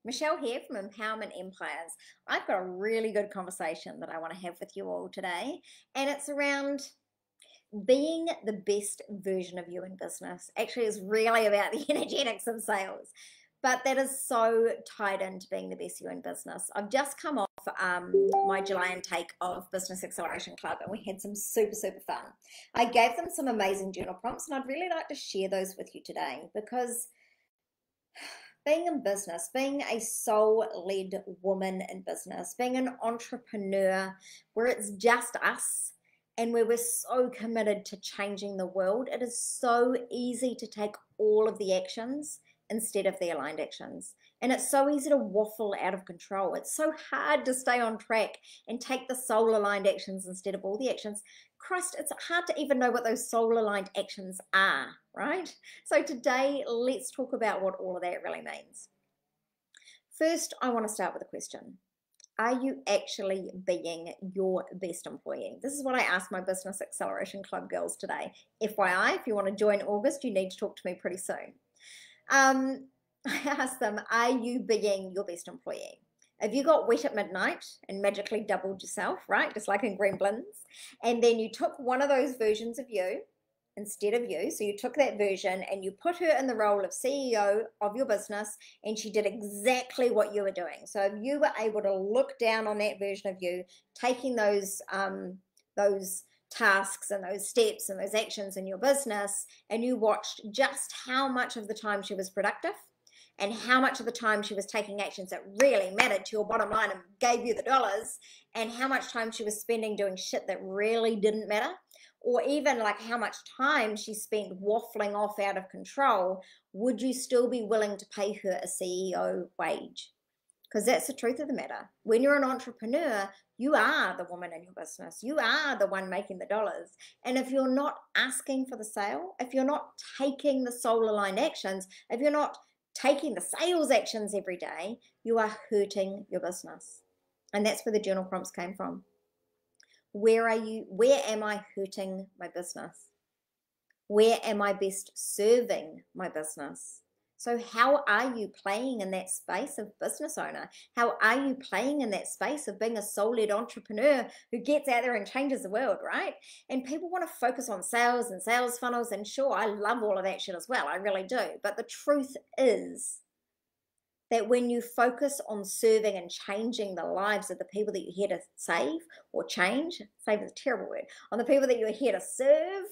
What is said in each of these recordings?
Michelle here from Empowerment Empires. I've got a really good conversation that I want to have with you all today, and it's around being the best version of you in business. Actually, it's really about the energetics of sales, but that is so tied into being the best you in business. I've just come off my July intake of Business Acceleration Club, and we had some super fun. I gave them some amazing journal prompts, and I'd really like to share those with you today because being in business, being a soul-led woman in business, being an entrepreneur where it's just us and where we're so committed to changing the world, it is so easy to take all of the actions instead of the aligned actions. And it's so easy to waffle out of control. It's so hard to stay on track and take the soul-aligned actions instead of all the actions. Christ, it's hard to even know what those soul-aligned actions are, right? So today, let's talk about what all of that really means. First, I want to start with a question. Are you actually being your best employee? This is what I asked my Business Acceleration Club girls today. FYI, if you want to join August, you need to talk to me pretty soon. I asked them, are you being your best employee? Have you got wet at midnight and magically doubled yourself, right? Just like in Gremlins. And then you took one of those versions of you instead of you. So you took that version and you put her in the role of CEO of your business, and she did exactly what you were doing. So if you were able to look down on that version of you, taking those tasks and those steps and those actions in your business, and you watched just how much of the time she was productive and how much of the time she was taking actions that really mattered to your bottom line and gave you the dollars, and how much time she was spending doing shit that really didn't matter, or even like how much time she spent waffling off out of control, would you still be willing to pay her a CEO wage? Because that's the truth of the matter. When you're an entrepreneur, you are the woman in your business. You are the one making the dollars. And if you're not asking for the sale, if you're not taking the soul-aligned actions, if you're not taking the sales actions every day, you are hurting your business. And that's where the journal prompts came from. Where am I hurting my business? Where am I best serving my business? So how are you playing in that space of business owner? How are you playing in that space of being a soul-led entrepreneur who gets out there and changes the world, right? And people want to focus on sales and sales funnels, and sure, I love all of that shit as well. I really do. But the truth is that when you focus on serving and changing the lives of the people that you're here to save or change, save is a terrible word, on the people that you're here to serve,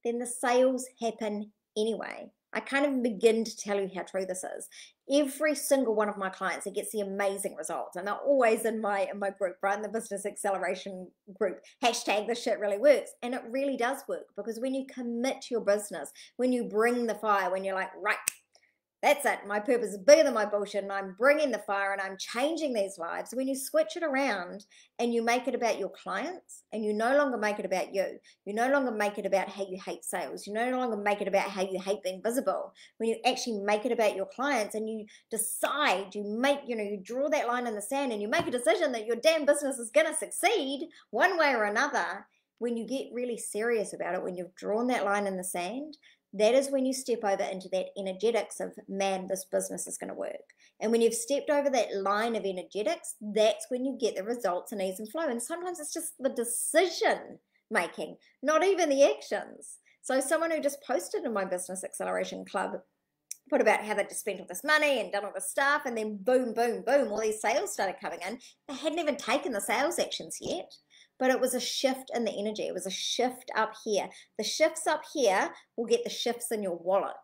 then the sales happen anyway. I can't even begin to tell you how true this is. Every single one of my clients that gets the amazing results, and they're always in my group, right, in the Business Acceleration group, hashtag this shit really works. And it really does work, because when you commit to your business, when you bring the fire, when you're like, right, that's it, my purpose is bigger than my bullshit, and I'm bringing the fire and I'm changing these lives. When you switch it around and you make it about your clients, and you no longer make it about you, you no longer make it about how you hate sales, you no longer make it about how you hate being visible. When you actually make it about your clients and you decide, you draw that line in the sand and you make a decision that your damn business is going to succeed one way or another, when you get really serious about it, when you've drawn that line in the sand, that is when you step over into that energetics of, man, this business is going to work. And when you've stepped over that line of energetics, that's when you get the results in ease and flow. And sometimes it's just the decision making, not even the actions. So someone who just posted in my Business Acceleration Club put about how they just spent all this money and done all this stuff, and then boom, boom, boom, all these sales started coming in. They hadn't even taken the sales actions yet. But it was a shift in the energy. It was a shift up here. The shifts up here will get the shifts in your wallet.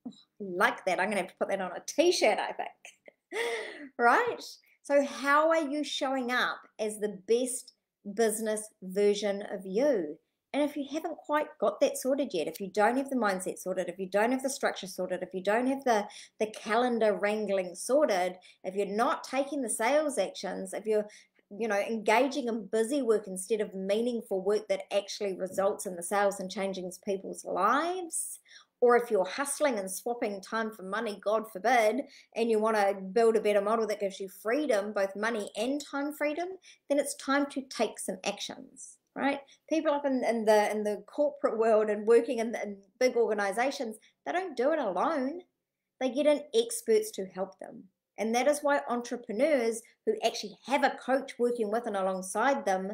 Oh, I like that. I'm going to have to put that on a t-shirt, I think. Right? So how are you showing up as the best business version of you? And if you haven't quite got that sorted yet, if you don't have the mindset sorted, if you don't have the structure sorted, if you don't have the calendar wrangling sorted, if you're not taking the sales actions, if you're engaging in busy work instead of meaningful work that actually results in the sales and changing people's lives, or if you're hustling and swapping time for money, God forbid, and you want to build a better model that gives you freedom, both money and time freedom, then it's time to take some actions, right? People up in the corporate world and working in big organizations, they don't do it alone. They get in experts to help them. And that is why entrepreneurs who actually have a coach working with and alongside them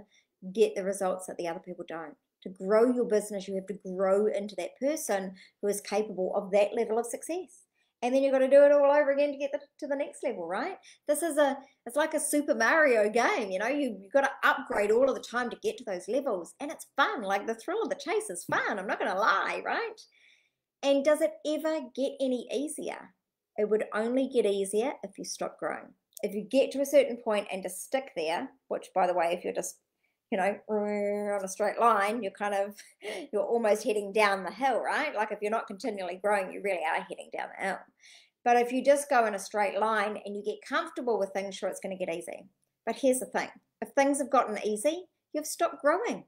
get the results that the other people don't. To grow your business, you have to grow into that person who is capable of that level of success. And then you've got to do it all over again to get to the next level, right? It's like a Super Mario game, you've got to upgrade all of the time to get to those levels. And it's fun, like the thrill of the chase is fun, I'm not going to lie, right? And does it ever get any easier? It would only get easier if you stop growing. If you get to a certain point and just stick there, which by the way, if you're just on a straight line, you're almost heading down the hill, right? Like if you're not continually growing, you really are heading down the hill. But if you just go in a straight line and you get comfortable with things, sure, it's going to get easy. But here's the thing. If things have gotten easy, you've stopped growing.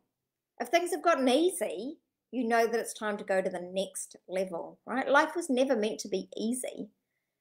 If things have gotten easy, you know that it's time to go to the next level, right? Life was never meant to be easy.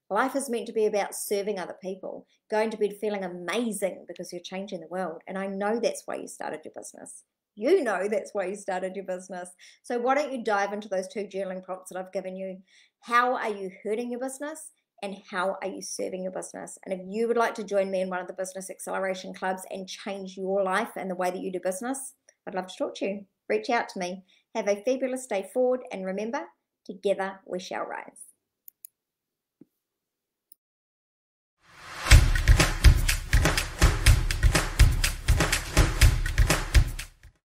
Life is meant to be about serving other people, going to bed feeling amazing because you're changing the world. And I know that's why you started your business. You know that's why you started your business. So why don't you dive into those 2 journaling prompts that I've given you? How are you hurting your business? And how are you serving your business? And if you would like to join me in one of the business acceleration clubs and change your life and the way that you do business, I'd love to talk to you. Reach out to me. Have a fabulous day forward. And remember, together we shall rise.